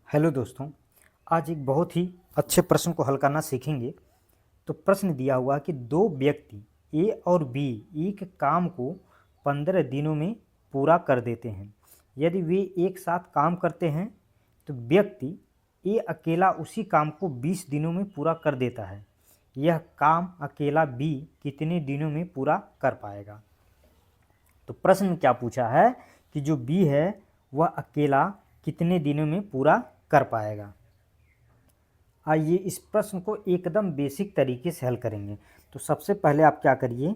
Hello दोस्तों, आज एक बहुत ही अच्छे प्रश्न को हल करना सीखेंगे। तो प्रश्न दिया हुआ है कि दो व्यक्ति ए और बी एक काम को 15 दिनों में पूरा कर देते हैं। यदि वे एक साथ काम करते हैं तो व्यक्ति ए अकेला उसी काम को 20 दिनों में पूरा कर देता है। यह काम अकेला बी कितने दिनों में पूरा कर पाएगा? तो प्रश्न में क्या पूछा है कि जो बी है वह अकेला कितने दिनों में पूरा कर पाएगा। आइए इस प्रश्न को एकदम बेसिक तरीके से हल करेंगे। तो सबसे पहले आप क्या करिए,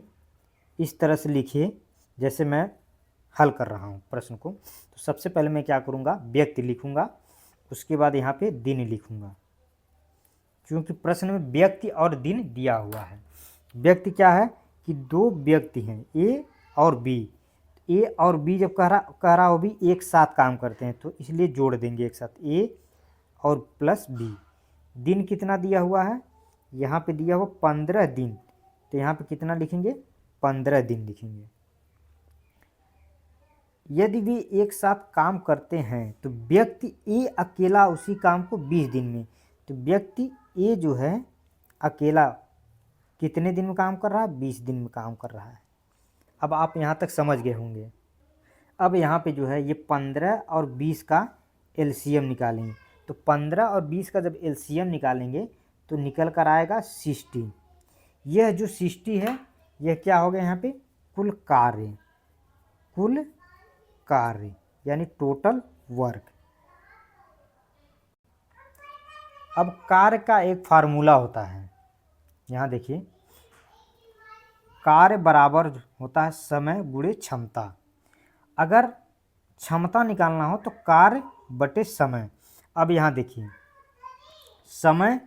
इस तरह से लिखिए जैसे मैं हल कर रहा हूँ प्रश्न को। तो सबसे पहले मैं क्या करूँगा, व्यक्ति लिखूँगा, उसके बाद यहाँ पे दिन लिखूँगा, क्योंकि प्रश्न में व्यक्ति और दिन दिया हुआ है। व्यक्ति क्या है कि दो व्यक्ति हैं ए और बी। ए और बी जब कह रहा हो भी एक साथ काम करते हैं तो इसलिए जोड़ देंगे एक साथ ए और प्लस बी। दिन कितना दिया हुआ है, यहाँ पे दिया हुआ 15 दिन, तो यहाँ पे कितना लिखेंगे, 15 दिन लिखेंगे। यदि वे एक साथ काम करते हैं तो व्यक्ति ए अकेला उसी काम को 20 दिन में, तो व्यक्ति ए जो है अकेला कितने दिन में काम कर रहा है, 20 दिन में काम कर रहा है। अब आप यहाँ तक समझ गए होंगे। अब यहाँ पे जो है ये 15 और 20 का एलसीएम निकालेंगे। तो 15 और 20 का जब एलसीएम निकालेंगे तो निकल कर आएगा 60। यह जो 60 है यह क्या हो गया यहाँ पे, कुल कार्य यानी टोटल वर्क। अब कार्य का एक फार्मूला होता है, यहाँ देखिए, कार्य बराबर होता है समय गुणे क्षमता। अगर क्षमता निकालना हो तो कार्य बटे समय। अब यहाँ देखिए, समय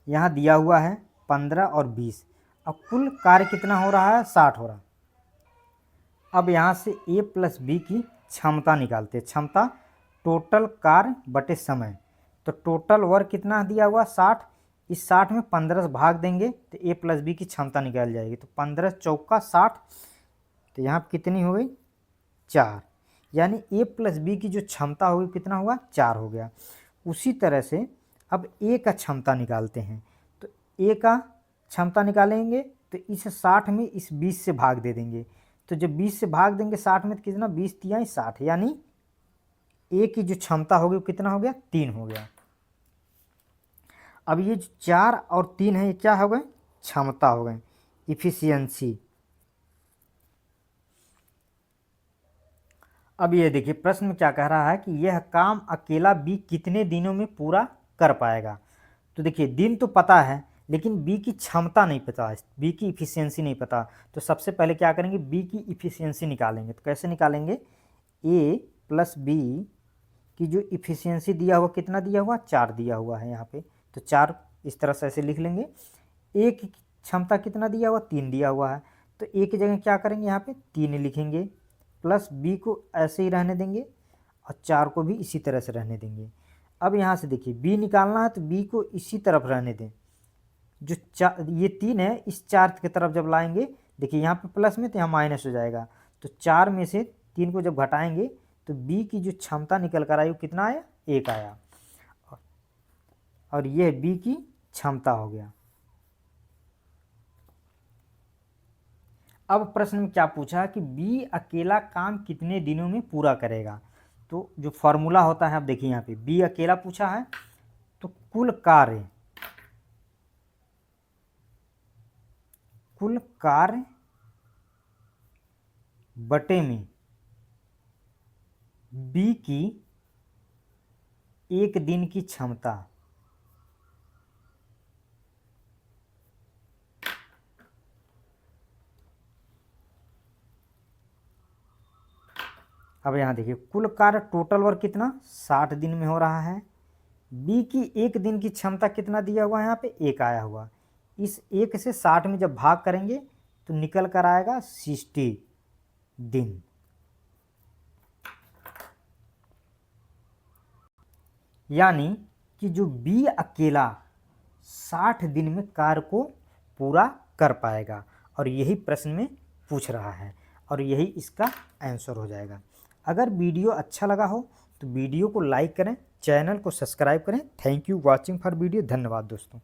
यहाँ दिया हुआ है 15 और 20, अब कुल कार्य कितना हो रहा है, 60 हो रहा। अब यहाँ से ए प्लस बी की क्षमता निकालते हैं। क्षमता टोटल कार्य बटे समय, तो टोटल वर्क कितना दिया हुआ 60, इस 60 में 15 से भाग देंगे तो ए प्लस बी की क्षमता निकाल जाएगी। तो 15 चौका 60, तो यहाँ कितनी हो गई, 4, यानी ए प्लस बी की जो क्षमता होगी कितना हुआ, 4 हो गया। उसी तरह से अब ए का क्षमता निकालते हैं। तो ए का क्षमता निकालेंगे तो इस 60 में इस 20 से भाग दे देंगे। तो जब 20 से भाग देंगे 60 में तो कितना, 20 तियाई 60, यानी ए की जो क्षमता होगी वो कितना हो गया, 3 हो गया। अब ये जो 4 और 3 है ये क्या हो गए, क्षमता हो गए, इफिशियंसी। अब ये देखिए प्रश्न में क्या कह रहा है कि यह काम अकेला बी कितने दिनों में पूरा कर पाएगा। तो देखिए दिन तो पता है लेकिन बी की क्षमता नहीं पता, बी की इफिशियंसी नहीं पता। तो सबसे पहले क्या करेंगे, बी की इफिशियंसी निकालेंगे। तो कैसे निकालेंगे, ए प्लस बी की जो इफिशियंसी दिया हुआ कितना दिया हुआ, 4 दिया हुआ है यहाँ पे, तो 4 इस तरह से ऐसे लिख लेंगे। ए की क्षमता कितना दिया हुआ, 3 दिया हुआ है, तो ए की जगह क्या करेंगे, यहाँ पे 3 लिखेंगे, प्लस बी को ऐसे ही रहने देंगे और 4 को भी इसी तरह से रहने देंगे। अब यहाँ से देखिए बी निकालना है तो बी को इसी तरफ रहने दें। जो ये 3 है इस 4 की तरफ जब लाएंगे, देखिए यहाँ पे प्लस में तो यहाँ माइनस हो जाएगा। तो 4 में से 3 को जब घटाएंगे तो बी की जो क्षमता निकल कर आई वो कितना आया, 1 आया, और यह बी की क्षमता हो गया। अब प्रश्न में क्या पूछा कि बी अकेला काम कितने दिनों में पूरा करेगा। तो जो फॉर्मूला होता है, अब देखिए यहाँ पे बी अकेला पूछा है तो कुल कार्य बटे में बी की एक दिन की क्षमता। अब यहाँ देखिए कुल कार्य टोटल वर्क कितना, 60 दिन में हो रहा है। बी की एक दिन की क्षमता कितना दिया हुआ है, यहाँ पे 1 आया हुआ। इस 1 से 60 में जब भाग करेंगे तो निकल कर आएगा 60 दिन। यानी कि जो बी अकेला 60 दिन में कार्य को पूरा कर पाएगा, और यही प्रश्न में पूछ रहा है और यही इसका आंसर हो जाएगा। अगर वीडियो अच्छा लगा हो तो वीडियो को लाइक करें, चैनल को सब्सक्राइब करें। Thank you watching for video. धन्यवाद दोस्तों।